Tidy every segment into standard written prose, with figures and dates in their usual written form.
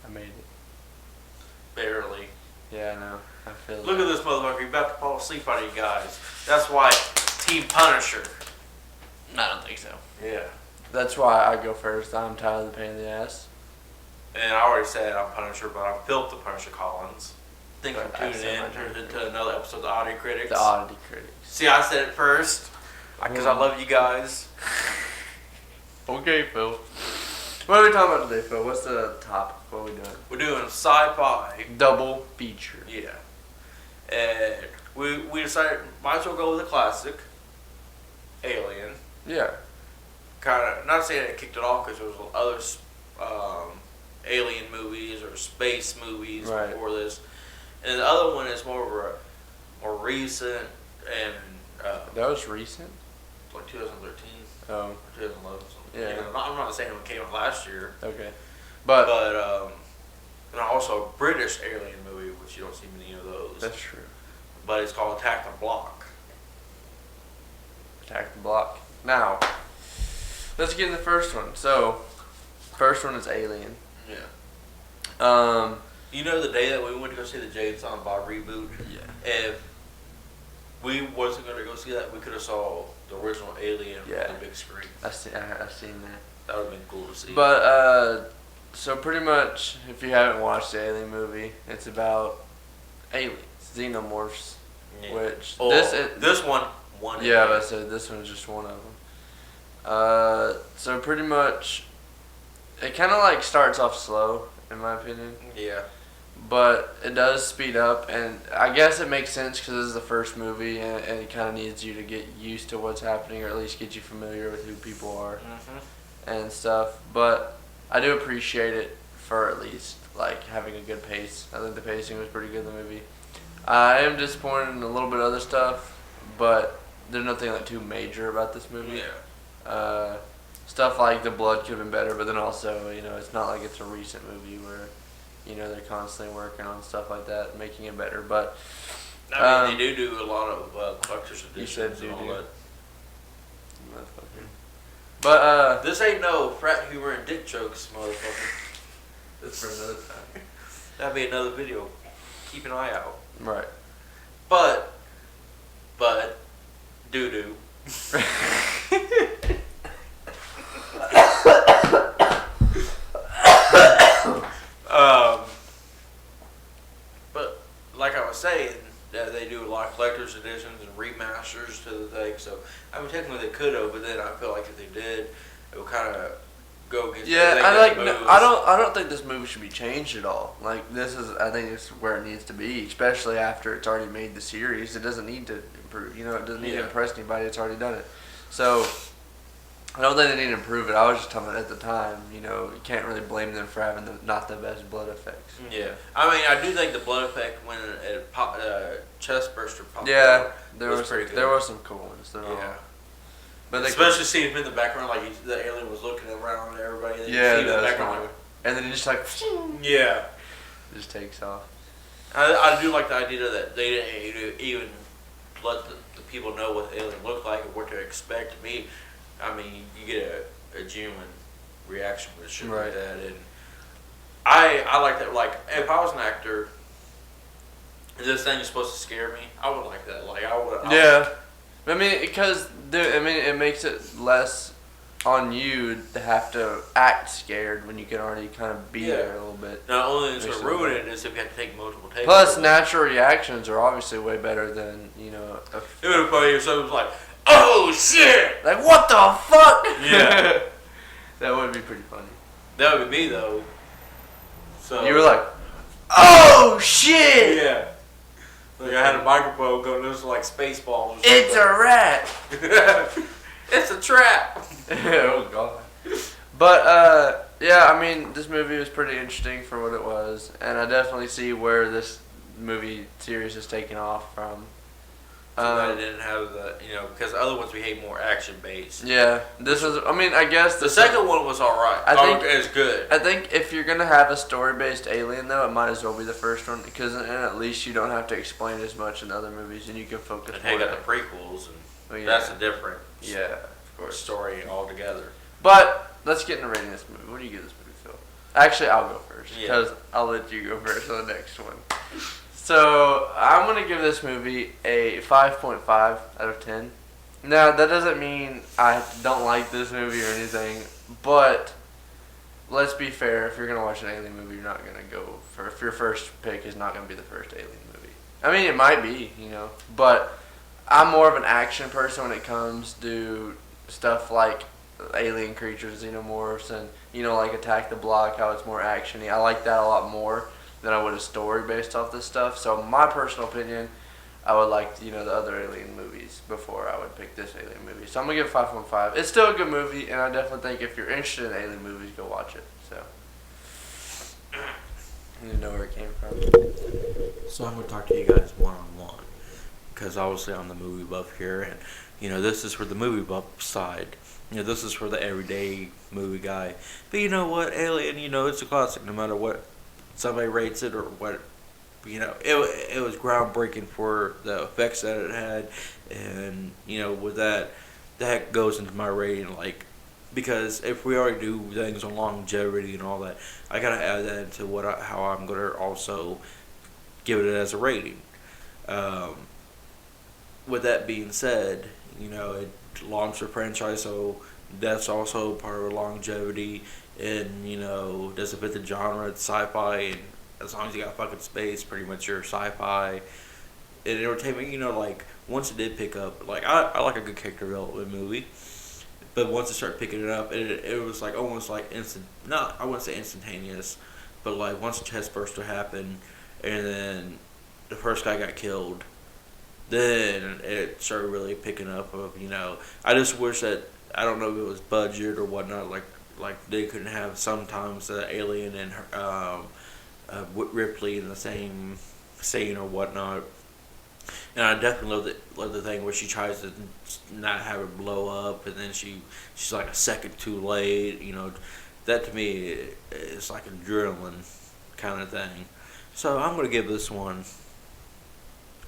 I made it. Barely. Yeah, I know. I feel Look at this motherfucker. You're about to fall asleep on you guys. That's why Team Punisher. I don't think so. Yeah. That's why I go first. I'm tired of the pain in the ass. And I already said I'm Punisher, but I'm Philip the Punisher Collins. Thanks for I tuning said in my name. to another episode of the Oddity Critics. The Oddity Critics. See, I said it first because I love you guys. Okay, Phil. What are we talking about today, Phil? What's the topic? What are we doing? We're doing sci-fi. Double feature. Yeah. And we decided might as well go with a classic, Alien. Yeah. Kind of, not saying it kicked it off because there was other alien movies or space movies Right. before this. And the other one is more recent and That was recent? like 2013 Oh, or 2011. Something. Yeah. You know, I'm not saying it came out last year. okay. But And also a British alien movie, which you don't see many of those. that's true. But it's called Attack the Block. Attack the Block. Now, let's get in the first one. So, first one is Alien. Yeah. You know the day that we went to go see the Jade Silent Bob reboot? Yeah. If we wasn't going to go see that, we could have saw the original Alien Yeah. on the big screen. I've seen that. That would have been cool to see. But, so pretty much, if you haven't watched the Alien movie, it's about aliens, xenomorphs, Yeah. which, this one. yeah, but I said this one's just one of them. So pretty much, it kind of like starts off slow, in my opinion. Yeah. But it does speed up, and I guess it makes sense because this is the first movie, and it kind of needs you to get used to what's happening, or at least get you familiar with who people are and stuff. But I do appreciate it for at least like having a good pace. I think the pacing was pretty good in the movie. I am disappointed in a little bit of other stuff, but there's nothing like too major about this movie. Yeah. Stuff like the blood could have been better, but then also, it's not like it's a recent movie where, they're constantly working on stuff like that, making it better. But I mean, they do a lot of collector's editions you said and all that. Motherfucker. But This ain't no frat humor and dick jokes, motherfucker. that's for another time. That'd be another video. Keep an eye out. Right. But, doo-doo. But like I was saying, they do a lot of collector's editions and remasters to the thing. So I mean, technically they could have, but then I feel like if they did, it would kind of go against. Yeah, everything that moves. I don't think this movie should be changed at all. Like I think it's where it needs to be, especially after it's already made the series. It doesn't need to improve. It doesn't need to impress anybody. It's already done it. So I don't think they need to improve it. I was just talking about at the time. You can't really blame them for having not the best blood effects. Yeah, I mean, I do think the blood effect when chest burster popped. Yeah, out there was was pretty good. there were some cool ones. But especially seeing him in the background, like the alien was looking around at everybody. And yeah, you see him in the that's background, cool. And then it just like yeah, it just takes off. I do like the idea that they didn't even let the people know what the alien looked like and what to expect. I mean, you get a genuine reaction with shit Right. like that, and I like that. Like, if I was an actor, and this thing is supposed to scare me, I would like that. Like, I would. Yeah, I mean, because it makes it less on you to have to act scared when you can already kind of be there a little bit. Not only is it ruin it, is if you have to take multiple takes. Plus, natural reactions are obviously way better than It would be funny if someone was like, "Oh shit!" like what the fuck? Yeah, that would be pretty funny. that would be me though. So You were like, oh shit! yeah. Like I had a microphone going, this was like Spaceballs or something. It's a rat. It's a trap. Oh god. But yeah, I mean, this movie was pretty interesting for what it was, and I definitely see where this movie series is taking off from. I didn't have the, because the other ones behave more action based. Yeah, this was. I mean, I guess The second one was alright. I think it's good. I think if you're gonna have a story-based Alien, though, it might as well be the first one because then at least you don't have to explain as much in other movies, and you can focus. And they got the prequels, and yeah. that's a different of course story altogether. But let's get into rating this movie. What do you give this movie, Phil? Actually, I'll go first Yeah. because I'll let you go first on the next one. So I'm gonna give this movie a 5.5 out of 10. Now that doesn't mean I don't like this movie or anything, but let's be fair. If you're gonna watch an alien movie, you're not gonna go for if your first pick is not gonna be the first alien movie. I mean, it might be, but I'm more of an action person when it comes to stuff like alien creatures, xenomorphs, and like Attack the Block, how it's more actiony. I like that a lot more than I would a story based off this stuff. So my personal opinion, I would like the other alien movies before I would pick this alien movie. So I'm gonna give it 5.5. It's still a good movie, and I definitely think if you're interested in alien movies, go watch it. So you know where it came from. So I'm going to talk to you guys one-on-one. Because obviously I'm the movie buff here. And, this is for the movie buff side. This is for the everyday movie guy. But you know what? Alien, it's a classic no matter what somebody rates it or what. It was groundbreaking for the effects that it had. And, with that goes into my rating. Because if we already do things on longevity and all that, I gotta add that into how I'm gonna also give it as a rating. With that being said, it launched a franchise, so that's also part of longevity. And does it fit the genre? It's sci-fi, and as long as you got fucking space, pretty much you're sci-fi. And entertainment, once it did pick up, I like a good character development movie. But once it started picking it up, it was almost instant. Not, I wouldn't say instantaneous, but once the chest burster happened, and then the first guy got killed, then it started really picking up. I just wish that, I don't know if it was budget or whatnot. They couldn't have sometimes the alien and Ripley in the same scene or whatnot. And I definitely love the thing where she tries to not have it blow up, and then she's like a second too late. That to me is like adrenaline kind of thing. So I'm gonna give this one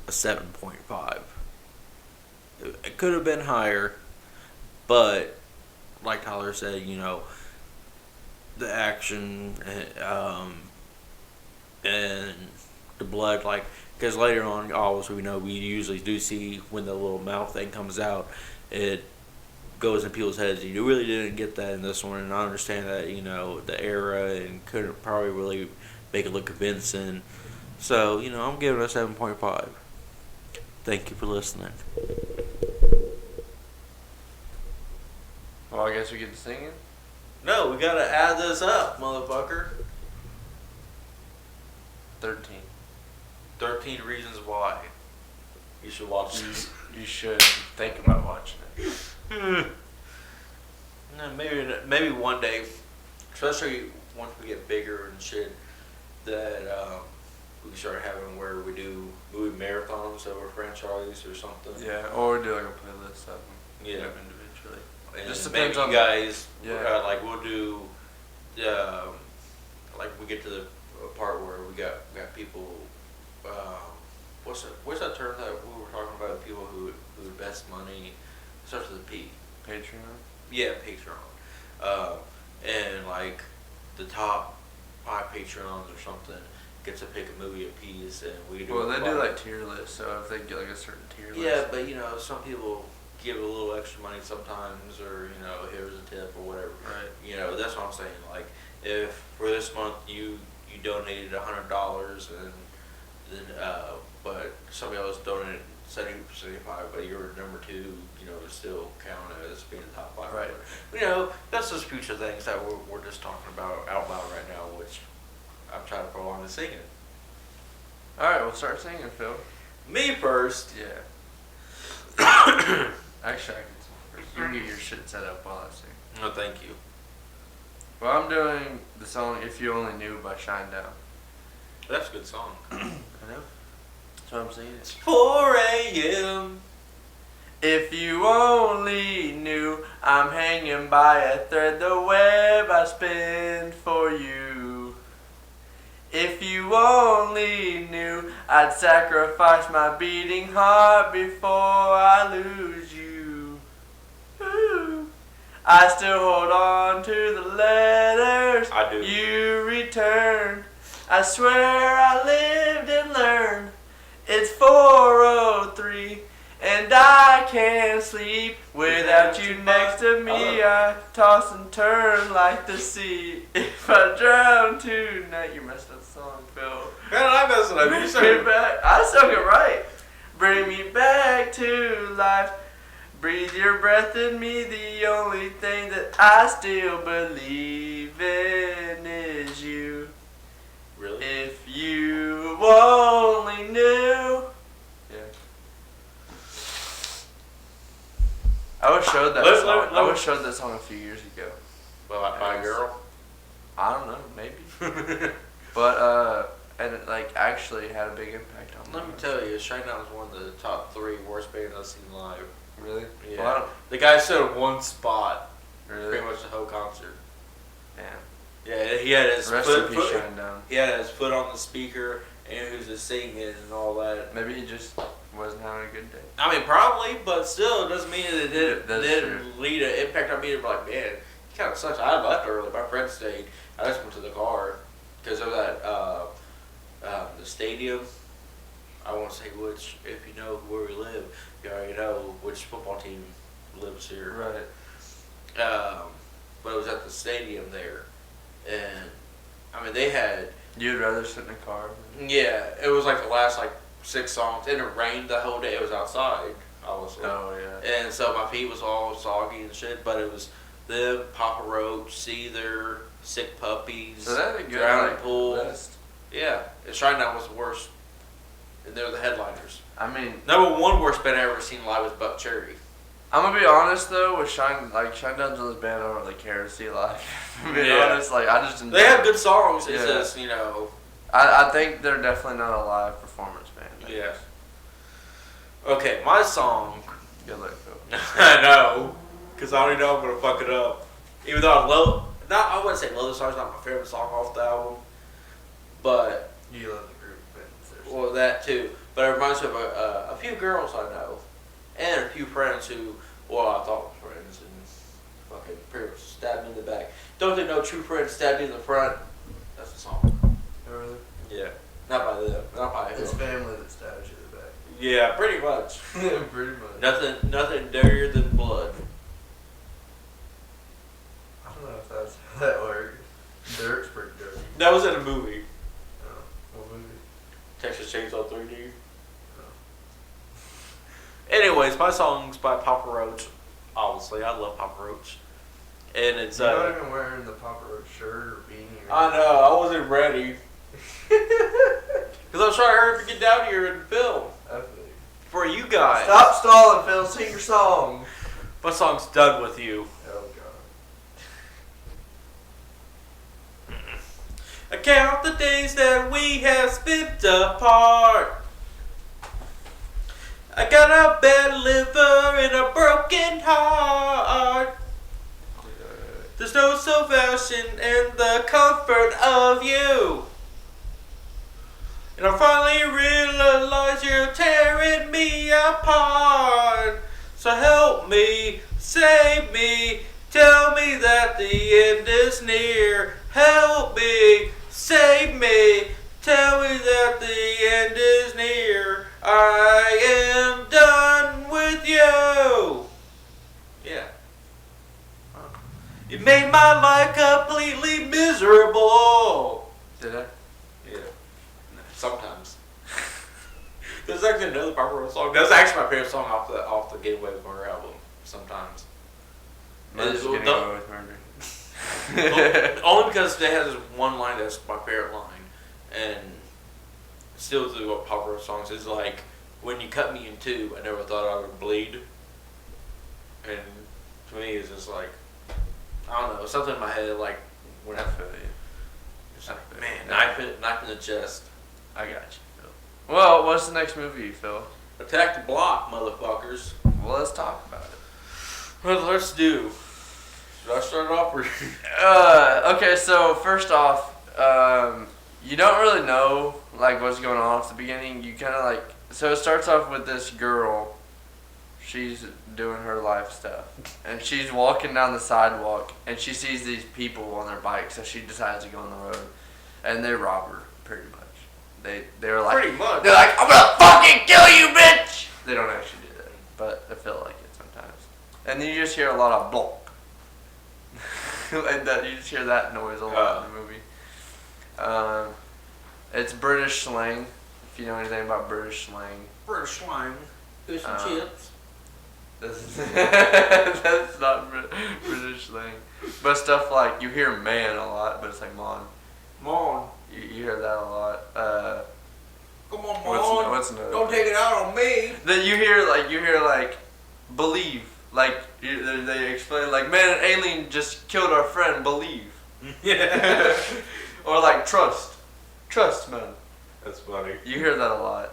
a 7.5. It could have been higher, but like Tyler said, the action and the blood, because later on, obviously, we usually do see when the little mouth thing comes out, it goes in people's heads. You really didn't get that in this one, and I understand that, the era, and couldn't probably really make it look convincing. So, I'm giving it a 7.5. Thank you for listening. Well, I guess we get to singing. No, we gotta add this up, motherfucker. 13. 13 reasons why you should watch this. You should think about watching it. No, maybe one day, especially once we get bigger and shit, that we can start having where we do movie marathons over franchise or something. Yeah, or do like a playlist of them. Yeah. Individually. And Just maybe depends you on guys, yeah. We'll do, we get to the part where we got people. What's that term that we were talking about? People who invest money. It starts with a P. Patreon. Yeah, Patreon. And the top 5 Patreons or something gets to pick a movie apiece, and we do. Well, they do tier lists, so if they get a certain tier list. Yeah, but some people give a little extra money sometimes, or here's a tip or whatever. Right. That's what I'm saying. If for this month you donated $100, and then but somebody else donated 75, but you're number 2, to still count as being the top 5. Right. That's just future things that we're just talking about out loud right now, which I'm trying to prolong the singing. All right, we'll start singing, Phil. Me first. Yeah. Actually, I can sing first. You can get your shit set up while I sing. No, thank you. Well, I'm doing the song "If You Only Knew" by Shinedown. That's a good song. I know. That's what I'm saying. It's 4 a.m. If you only knew, I'm hanging by a thread, the web I spin for you. If you only knew, I'd sacrifice my beating heart before I lose you. Ooh. I still hold on to the letter years, I do. you returned. I swear I lived and learned. It's 4:03, and I can't sleep without you next to me. I toss and turn like the sea. If I drown tonight, you messed up the song, Phil. Man, I messed it up. You sang Bring me it. back. I sung it right. Bring me back to life. Breathe your breath in me. The only thing that I still believe in is you. Really? If you only knew. Yeah. I was showed that song. I was showed that song a few years ago. Well, like by a girl? I don't know, maybe. But and it like actually had a big impact on me. Let me tell you, Shinedown is one of the top 3 worst bands I've seen live. Really? Yeah. Well, The guy stood in one spot really? pretty much the whole concert. Damn. Yeah, he had his Rest foot, in peace, Shinedown. he had his foot on the speaker and he was just singing and all that. Maybe he just wasn't having a good day. I mean, probably, but still, it doesn't mean that it That's didn't lead an impact on me. To be like, man, he kind of sucks. I left early. My friend stayed. I just went to the car because of that the stadium. I won't say which. If you know where we live, you already know which football team lives here. Right. But it was at the stadium there, and I mean they had. You'd rather sit in a car? Yeah, it was like the last 6 songs, and it rained the whole day. It was outside, obviously. Oh yeah. And so my feet was all soggy and shit, but it was them, Papa Roach, Seether, Sick Puppies, So that had a good Drowning Pool. list. Yeah, and Shinedown was the worst, and they're the headliners. I mean, Number 1 worst band I ever seen live was Buck Cherry. I'm gonna be honest though, with Shinedown's on this band, I don't really care to see live. To be Yeah. honest, I just enjoy They have it. good songs. It's Yeah. just I think they're definitely not a live performance band. Yeah. Okay, my song. Good luck, Phil. I know, because I already know I'm gonna fuck it up. Even though I wouldn't say love the song's not my favorite song off the album, but You love the group, but well that too. But it reminds me of a few girls I know, and a few friends who, I thought were friends, and fucking pretty much stabbed me in the back. Don't they know true friends stabbed me in the front? That's the song. really? Yeah, not by them, not by It's him. family that stabs you in the back. Yeah, pretty much. Pretty much. Nothing dirtier than blood. I don't know if that's how that works. Dirt's pretty dirty. That was in a movie, Oh, what movie? Texas Chainsaw 3D. Anyways, my song's by Papa Roach. Obviously, I love Papa Roach, and it's You're not even wearing the Papa Roach shirt or beanie. Or I know, I wasn't ready. Because I was trying to hurry up and get down here and film I feel you. for you guys. Stop stalling, Phil. Sing your song. My song's Done With You. Oh God. I count the days that we have spent apart. I got a bad liver and a broken heart. There's no salvation in the comfort of you. And I finally realize you're tearing me apart. So help me, save me, tell me that the end is near. Help me, save me, tell me that the end is near. I am done with you. Yeah. You made my life completely miserable. Did I? Yeah. Sometimes. There's actually another Papa Roach song. That's actually my favorite song off the Get Away with Murder album. Sometimes. Mine's Well, Getting Away with Murder. Only because they have this one line that's my favorite line, and still through what Papa Roach songs is like, when you cut me in two, I never thought I would bleed. And to me, it's just like, I don't know, something in my head like when I feel you. it's like, man, knife in the chest. I got you, Phil. Well, what's the next movie, Phil? Attack the Block, motherfuckers. Well, let's talk about it. Well, let's do. Should I start off or? Okay, so first off, you don't really know like what's going on at the beginning. You kind of like, so it starts off with this girl. she's doing her life stuff, and she's walking down the sidewalk, and she sees these people on their bikes, so she decides to go on the road, and they rob her pretty much. They're like, pretty much. they're like, I'm gonna fucking kill you, bitch. They don't actually do that, but I feel like it sometimes. And then you just hear a lot of blonk. And that you just hear that noise a lot in the movie. It's British slang. If you know anything about British slang, British slang. Fish and chips. That's not British slang. But stuff like, you hear man a lot, but it's like mon. Mon. You hear that a lot. Come on, Mon. What's another? Don't take it out on me. Then you hear like believe. Like they explain like, man, an alien just killed our friend. Believe. Yeah. Or like trust, man. That's funny. You hear that a lot.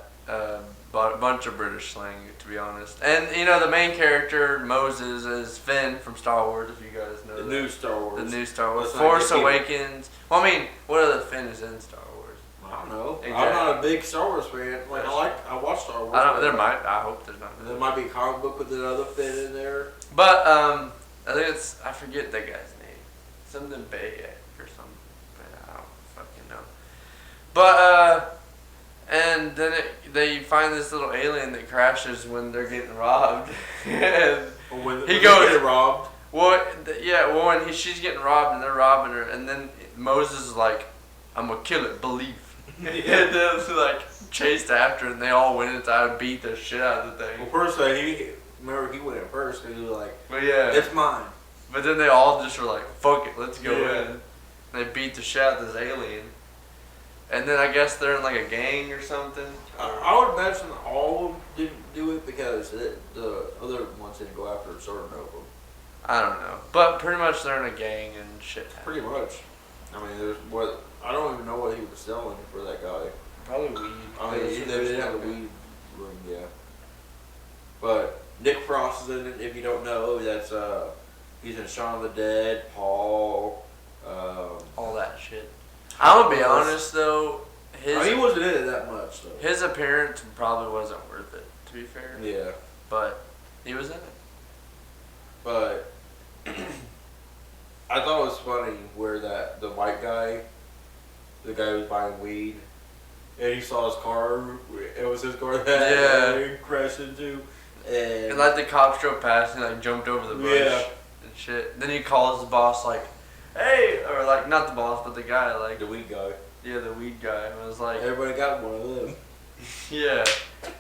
But a bunch of British slang, to be honest. And you know the main character Moses is Finn from Star Wars. If you guys know the new Star Wars. The new Star Wars. Let's Force Awakens. Well, I mean, what are the Finn is in Star Wars? I don't know. Exactly. I'm not a big Star Wars fan. Like I watch Star Wars. I hope there's not. There might be a comic book with another Finn in there. But I think I forget that guy's name. Something Bayek or something. But I don't fucking know. But and then they find this little alien that crashes when they're getting robbed. And when he goes get robbed. Well, when she's getting robbed and they're robbing her, and then Moses is like, "I'm gonna kill it, believe." Yeah. And then like chased after, and they all went inside and beat the shit out of the thing. Well, first he went in first because he was like, But yeah, "It's mine." But then they all just were like, "Fuck it, let's go Yeah. in." And they beat the shit out of this alien. And then I guess they're in like a gang or something. I would imagine all of them didn't do it because the other ones didn't go after certain of them. I don't know, but pretty much they're in a gang and shit happens. Pretty much. I mean, I don't even know what he was selling for that guy. Probably weed. I mean, they didn't have a weed room, yeah. But Nick Frost is in it. If you don't know, that's he's in Shaun of the Dead, Paul, all that shit. I'm gonna be honest though, he wasn't in it that much though. His appearance probably wasn't worth it, to be fair. Yeah. But he was in it. But I thought it was funny where the white guy, the guy who was buying weed, and he saw his car. It was his car that he crashed into. And like the cops drove past and like jumped over the bush and shit. Then he calls the boss like, "Hey," or like not the boss but the guy like the weed guy. Yeah, the weed guy. And was like, everybody got one of them. Yeah,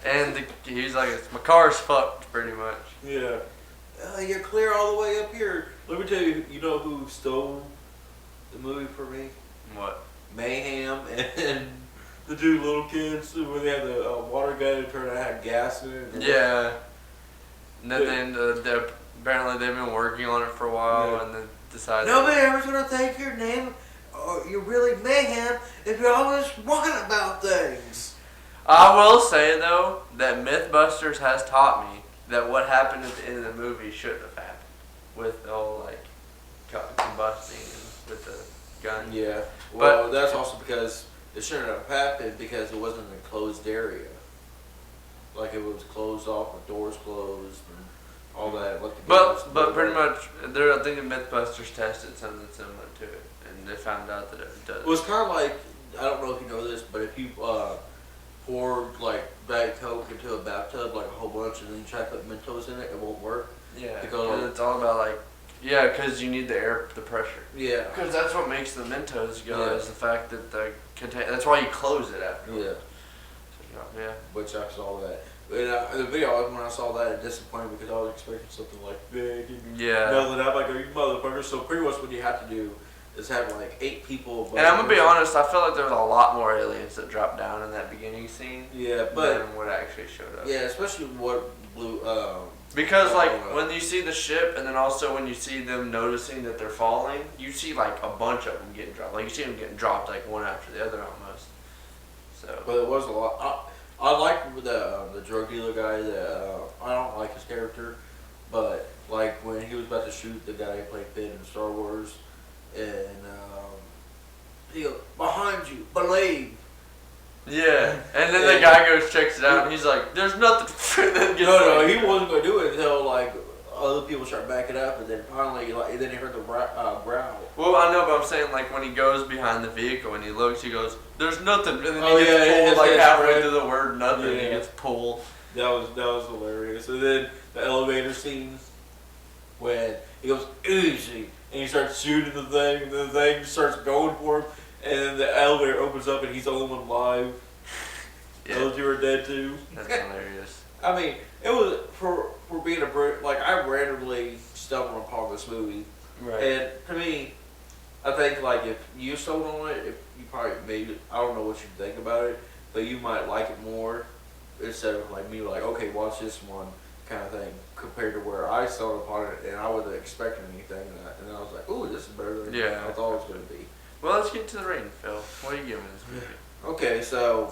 and he's like, "My car's fucked," pretty much. Yeah. You're clear all the way up here. Let me tell you. You know who stole the movie for me? What? Mayhem and the two little kids when they had the water gun and turned out to have gas in it. Yeah. And then apparently they've been working on it for a while, and then decided. Nobody ever's gonna think your name, or you're really Mayhem if you're always walking about things. I will say though that MythBusters has taught me that what happened at the end of the movie shouldn't have happened, with the whole like combusting with the gun. Yeah. Well, that's also because it shouldn't have happened because it wasn't an enclosed area. Like it was closed off with doors closed and all that. But pretty much, I think the MythBusters tested something similar to it, and they found out that it does. Well, it's kind of like, I don't know if you know this, but if you pour like Diet Coke into a bathtub, like a whole bunch, and then you try to put Mentos in it, it won't work. Yeah, because it's all about like, because you need the pressure. Yeah. Because that's what makes the Mentos go, is the fact that that's why you close it after. Yeah. Yeah. Which I saw that. But the video, when I saw that, it disappointed me because I was expecting something like big and melting out like you motherfucker. So pretty much what you have to do is have like 8 people. And I'm gonna be honest, I feel like there was a lot more aliens that dropped down in that beginning scene. Yeah, but than what actually showed up. Yeah, especially what blew. Because like when you see the ship, and then also when you see them noticing that they're falling, you see like a bunch of them getting dropped. Like you see them getting dropped like one after the other almost. So. But it was a lot. I like the drug dealer guy. I don't like his character, but like when he was about to shoot the guy who played Finn in Star Wars, and he goes, "Behind you, believe." Yeah, and then the guy goes checks it out, and he's like, "There's nothing." off. And then gets No, he wasn't gonna do it until like other people start backing up, and then finally, like, then he heard the growl. Well, I know, but I'm saying, like, when he goes behind the vehicle and he looks, he goes, "There's nothing," and then he gets pulled, like, halfway through the word "nothing," and he gets pulled. That was hilarious. And then the elevator scene when he goes easy and he starts shooting the thing, and the thing starts going for him, and then the elevator opens up and he's the only one alive. Yeah. Those two are dead too. That's hilarious. I mean, it was for being a Brit. Like, I randomly stumbled upon this movie, Right. and to me, I think like if you sold on it, if you probably maybe I don't know what you think about it, but you might like it more instead of like me like, okay, watch this one kind of thing, compared to where I stumbled upon it and I wasn't expecting anything, and then I was like, ooh, this is better than I thought it was going to be. Well, let's get to the rating, Phil. What are you giving this movie? Okay, so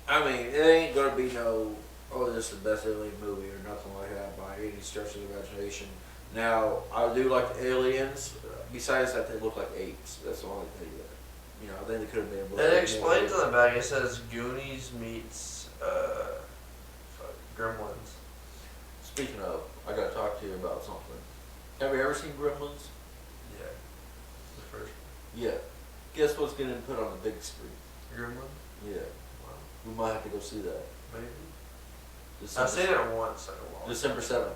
I mean, it ain't gonna be no, oh, this is the best alien movie or nothing like that by any stretch of the imagination. Now, I do like the aliens. Besides that, they look like apes. That's the only thing that, I think they could have made a little It bit explains more. on the back. It says Goonies meets Gremlins. Speaking of, I gotta talk to you about something. Have you ever seen Gremlins? Yeah. The first Yeah. Guess what's getting put on the big screen? Gremlin. Yeah. Wow. We might have to go see that. Maybe. December, I've seen it once. December 7th.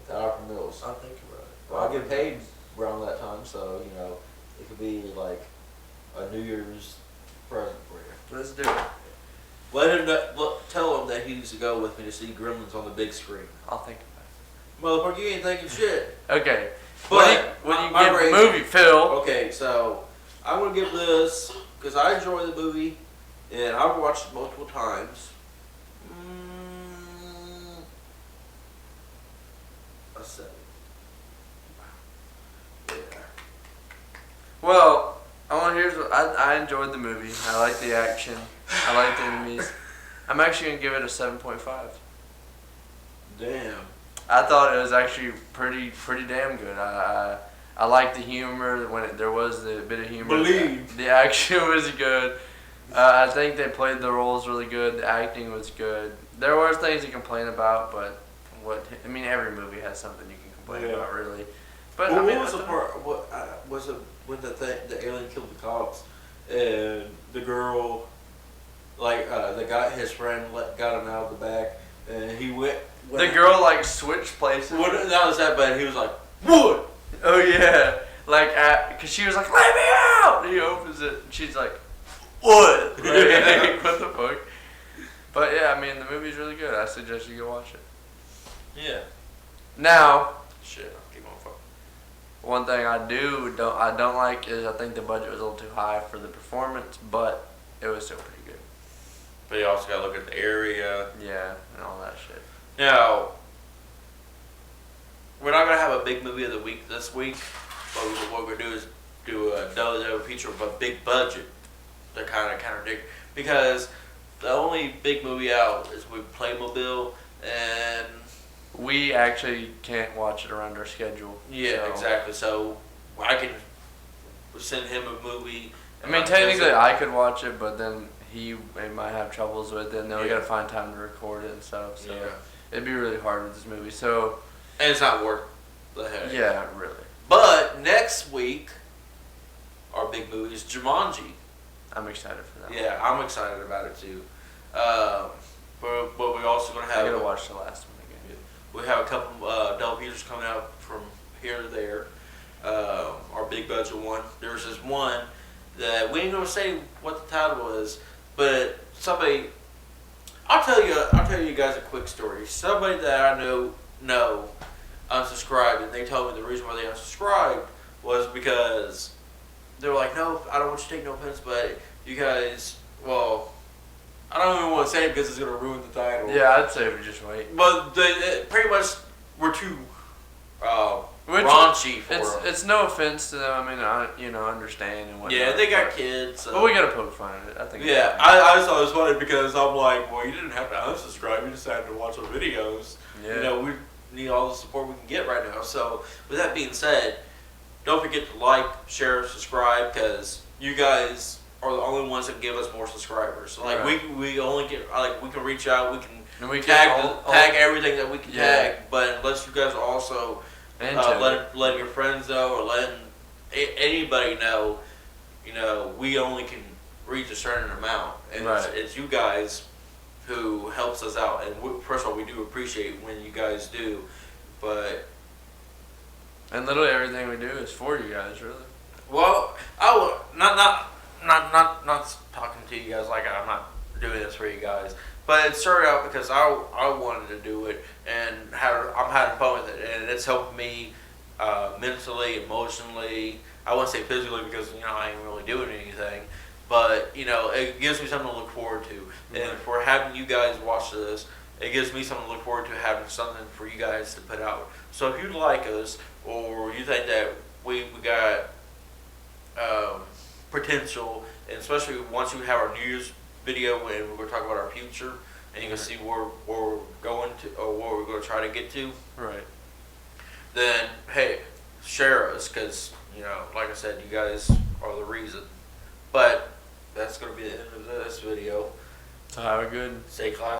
At Opera Mills. I'll think about it. Well, I get paid around that time, so, it could be like a New Year's present for you. Let's do it. Let him tell him that he needs to go with me to see Gremlins on the big screen. I'll think about Motherfucker, you ain't thinking shit. it. Okay. But when you my give the rating- movie, Phil. Okay, so I'm gonna give this because I enjoy the movie and I've watched it multiple times. A 7. Yeah. Well, here's what I enjoyed the movie. I like the action. I like the enemies. I'm actually gonna give it a 7.5. Damn. I thought it was actually pretty damn good. I liked the humor when there was the bit of humor. Believe. The action was good. I think they played the roles really good. The acting was good. There were things to complain about, but every movie has something you can complain about, really. But Well, I mean, what was the part? What was it when the alien killed the cops and the girl, the guy, his friend, got him out of the back, and he went. The girl switched places. What? That was that bad. He was like, "What?" Oh yeah, cause she was like, "Let me out!" And he opens it, and she's like, "What?" What the fuck? But yeah, the movie's really good. I suggest you go watch it. Yeah. Now, Shit. I'll keep on fucking. one thing I don't like is I think the budget was a little too high for the performance, but it was still pretty good. But you also gotta look at the area. Yeah, and all that shit. Now, we're not gonna have a big movie of the week this week, but what we're gonna do is do a double feature of a big budget to kind of contradict, because the only big movie out is with Playmobil, and We actually can't watch it around our schedule. yeah, so. exactly. So I can send him a movie. Technically I could watch it, but then he might have troubles with it, and then we Yeah. gotta find time to record it and stuff. So Yeah. it'd be really hard with this movie. So And it's not worth the headache. yeah, really. But next week, our big movie is Jumanji. I'm excited for that. Yeah, I'm excited about it too. But we're also gonna I have. gotta watch the last one again. We have a couple double features coming out from here to there. Our big budget one. There's this one that we ain't gonna say what the title was, but somebody. I'll tell you guys a quick story. Somebody that I know unsubscribed, and they told me the reason why they unsubscribed was because they were like, "No, I don't want you to take no offense, but you guys, well, I don't even want to say it because it's gonna ruin the title." Yeah, I'd say we just wait. But they pretty much were too raunchy for them. It's no offense to them. I understand and whatnot. Yeah, they got kids. So. But we gotta poke fun at it. I think. Yeah, I just thought it was funny because I'm like, well, you didn't have to unsubscribe. You just had to watch our videos. Yeah. We need all the support we can get right now. So, with that being said, don't forget to like, share, subscribe, because you guys are the only ones that give us more subscribers. Like Right. we only get like we can reach out, we can And we tag can all- tag everything that we can Yeah. tag, but unless you guys also And let your friends know or letting anybody know, we only can reach a certain amount, and Right. it's you guys who helps us out. And first of all, we do appreciate when you guys do, but and literally everything we do is for you guys, really. well, I would not talking to you guys like I'm not doing this for you guys. But it started out because I wanted to do it, and I'm having fun with it, and it's helped me mentally, emotionally. I wouldn't say physically because I ain't really doing anything, but it gives me something to look forward to. Right. And for having you guys watch this, it gives me something to look forward to, having something for you guys to put out. So if you like us or you think that we got potential, and especially once you have our New Year's video and we're going to talk about our future, and you can see where we're going to or where we're going to try to get to, Right. then hey, share us, because like I said, you guys are the reason. But that's going to be the end of this video. So have a good Stay classy.